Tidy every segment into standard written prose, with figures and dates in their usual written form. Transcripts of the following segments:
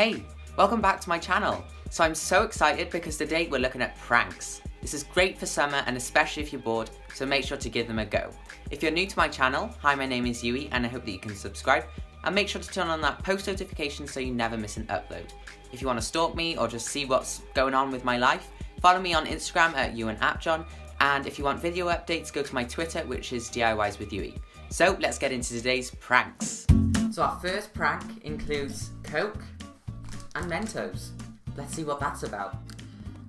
Hey, welcome back to my channel. So I'm so excited because today we're looking at pranks. This is great for summer and especially if you're bored, so make sure to give them a go. If you're new to my channel, hi, my name is Yui and I hope that you can subscribe and make sure to turn on that post notification so you never miss an upload. If you want to stalk me or just see what's going on with my life, follow me on Instagram at YouAndAppJohn, and if you want video updates, go to my Twitter, which is D.I.Y'S with Yui. So let's get into today's pranks. So our first prank includes Coke and Mentos. Let's see what that's about.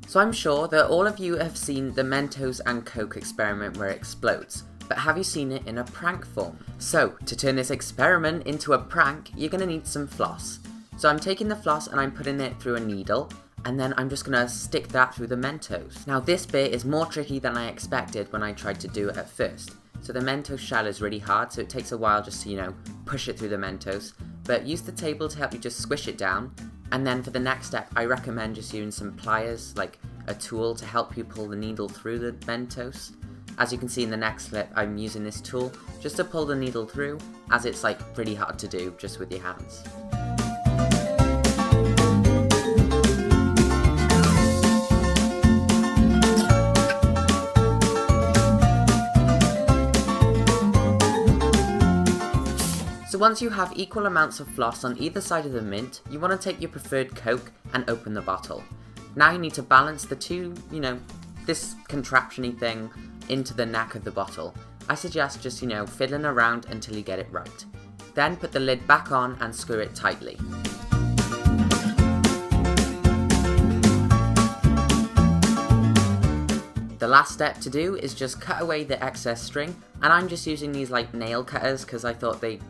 So I'm sure that all of you have seen the Mentos and Coke experiment where it explodes, but have you seen it in a prank form? So to turn this experiment into a prank, you're going to need some floss. So I'm taking the floss and I'm putting it through a needle, and then I'm just going to stick that through the Mentos. Now this bit is more tricky than I expected when I tried to do it at first. So the Mentos shell is really hard, so it takes a while just to, push it through the Mentos. But use the table to help you just squish it down. And then for the next step, I recommend just using some pliers, like a tool, to help you pull the needle through the Mentos. As you can see in the next clip, I'm using this tool just to pull the needle through, as it's really hard to do just with your hands. So once you have equal amounts of floss on either side of the mint, you want to take your preferred Coke and open the bottle. Now you need to balance the two, this contraption-y thing into the neck of the bottle. I suggest just, fiddling around until you get it right. Then put the lid back on and screw it tightly. The last step to do is just cut away the excess string, and I'm just using these nail cutters because I thought they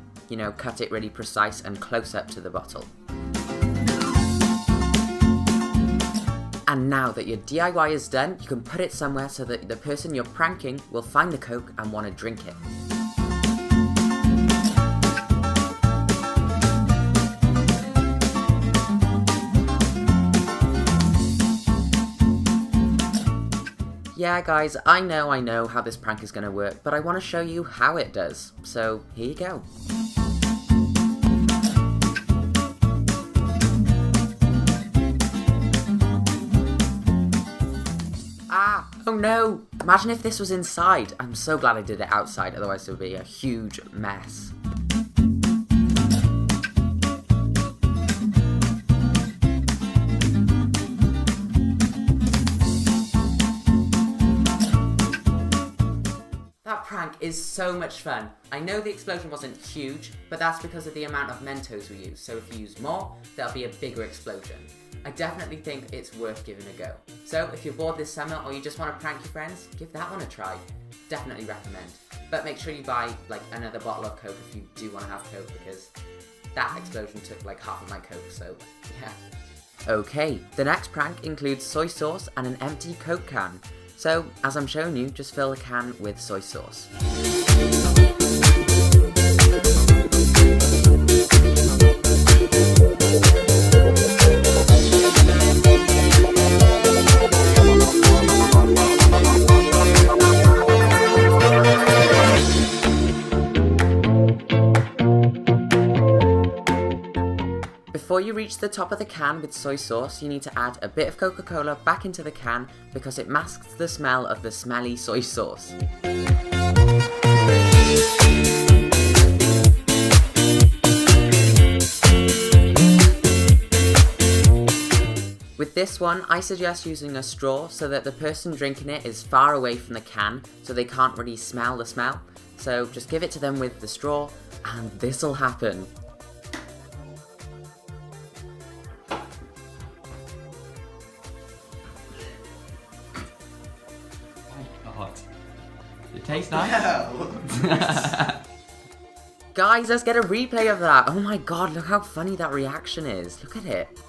cut it really precise and close up to the bottle. And now that your DIY is done, you can put it somewhere so that the person you're pranking will find the Coke and want to drink it. Yeah guys, I know how this prank is going to work, but I want to show you how it does. So here you go. Oh no! Imagine if this was inside. I'm so glad I did it outside, otherwise it would be a huge mess. That prank is so much fun. I know the explosion wasn't huge, but that's because of the amount of Mentos we used. So if you use more, there'll be a bigger explosion. I definitely think it's worth giving a go. So if you're bored this summer or you just want to prank your friends, give that one a try. Definitely recommend. But make sure you buy another bottle of Coke if you do want to have Coke, because that explosion took half of my Coke, so yeah. Okay, the next prank includes soy sauce and an empty Coke can. So as I'm showing you, just fill the can with soy sauce. Before you reach the top of the can with soy sauce, you need to add a bit of Coca-Cola back into the can because it masks the smell of the smelly soy sauce. With this one, I suggest using a straw so that the person drinking it is far away from the can so they can't really smell the smell. So just give it to them with the straw and this'll happen. It tastes nice. No. Guys, let's get a replay of that. Oh my god, look how funny that reaction is. Look at it.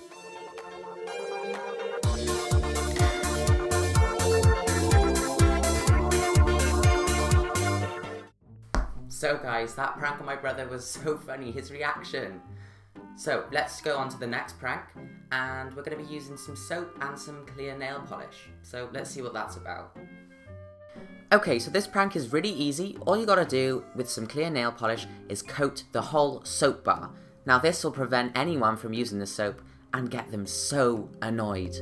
So guys, that prank on my brother was so funny, his reaction. So let's go on to the next prank, and we're going to be using some soap and some clear nail polish. So let's see what that's about. Okay, so this prank is really easy. All you gotta do with some clear nail polish is coat the whole soap bar. Now this will prevent anyone from using the soap, and get them so annoyed.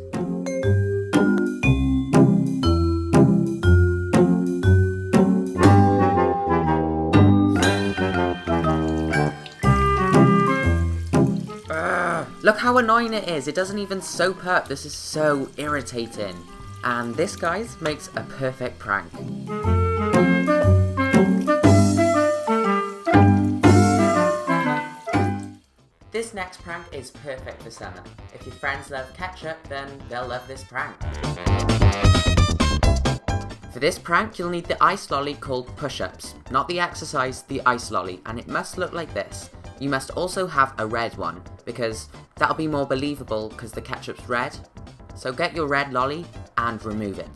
Look how annoying it is. It doesn't even soap up. This is so irritating. And this, guys, makes a perfect prank. This next prank is perfect for summer. If your friends love ketchup, then they'll love this prank. For this prank, you'll need the ice lolly called push-ups. Not the exercise, the ice lolly, and it must look like this. You must also have a red one, because that'll be more believable because the ketchup's red. So get your red lolly and remove it.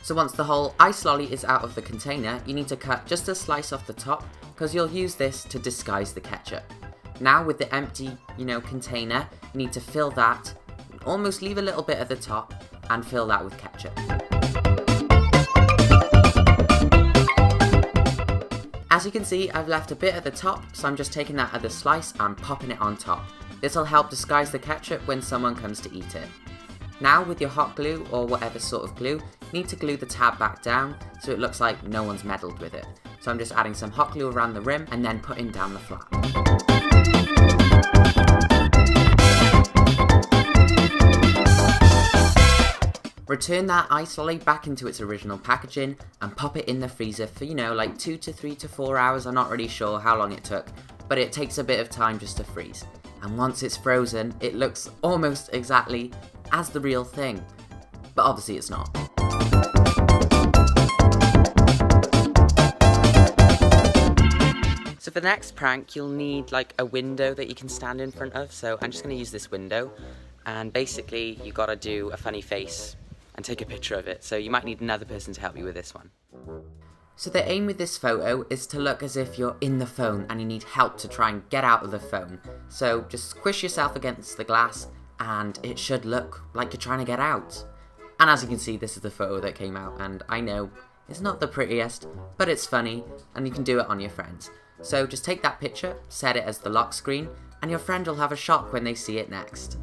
So once the whole ice lolly is out of the container, you need to cut just a slice off the top because you'll use this to disguise the ketchup. Now with the empty, container, you need to fill that, almost leave a little bit at the top and fill that with ketchup. As you can see, I've left a bit at the top, so I'm just taking that other slice and popping it on top. This will help disguise the ketchup when someone comes to eat it. Now with your hot glue or whatever sort of glue, you need to glue the tab back down so it looks like no one's meddled with it. So I'm just adding some hot glue around the rim and then putting down the flap. Return that ice lolly back into its original packaging and pop it in the freezer for, like 2 to 3 to 4 hours. I'm not really sure how long it took, but it takes a bit of time just to freeze. And once it's frozen, it looks almost exactly as the real thing, but obviously it's not. So for the next prank, you'll need like a window that you can stand in front of. So I'm just going to use this window, and basically you got to do a funny face and take a picture of it. So you might need another person to help you with this one. So the aim with this photo is to look as if you're in the phone and you need help to try and get out of the phone. So just squish yourself against the glass and it should look like you're trying to get out. And as you can see, this is the photo that came out, and I know it's not the prettiest, but it's funny and you can do it on your friends. So just take that picture, set it as the lock screen, and your friend will have a shock when they see it next.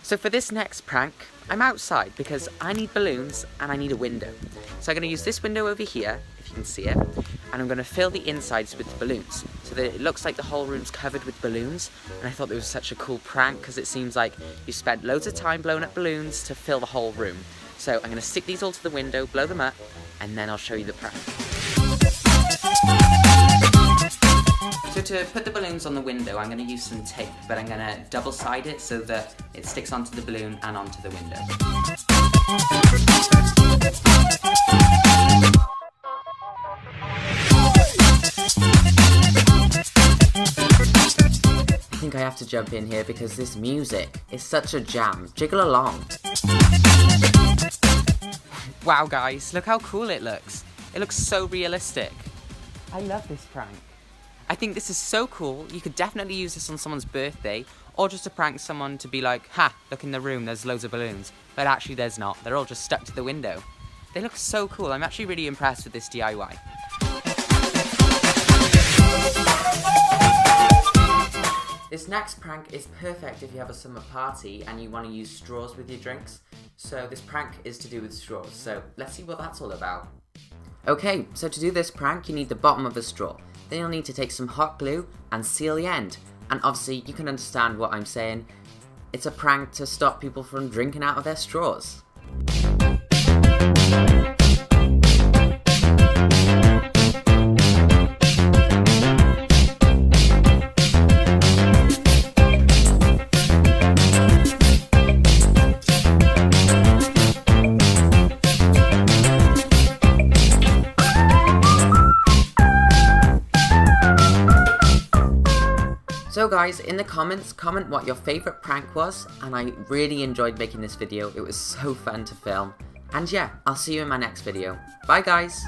So for this next prank, I'm outside because I need balloons and I need a window. So I'm going to use this window over here, if you can see it, and I'm going to fill the insides with balloons so that it looks like the whole room's covered with balloons. And I thought it was such a cool prank because it seems like you spent loads of time blowing up balloons to fill the whole room. So I'm going to stick these all to the window, blow them up, and then I'll show you the prank. So to put the balloons on the window, I'm going to use some tape, but I'm going to double side it so that it sticks onto the balloon and onto the window. I think I have to jump in here because this music is such a jam. Jiggle along. Wow guys, look how cool it looks. It looks so realistic. I love this prank. I think this is so cool. You could definitely use this on someone's birthday, or just to prank someone to be like, ha, look in the room, there's loads of balloons. But actually there's not, they're all just stuck to the window. They look so cool. I'm actually really impressed with this DIY. This next prank is perfect if you have a summer party and you want to use straws with your drinks. So this prank is to do with straws, so let's see what that's all about. Okay, so to do this prank you need the bottom of a straw. Then you'll need to take some hot glue and seal the end. And obviously you can understand what I'm saying. It's a prank to stop people from drinking out of their straws. So guys, in the comments, comment what your favourite prank was, and I really enjoyed making this video. It was so fun to film. And yeah, I'll see you in my next video. Bye guys!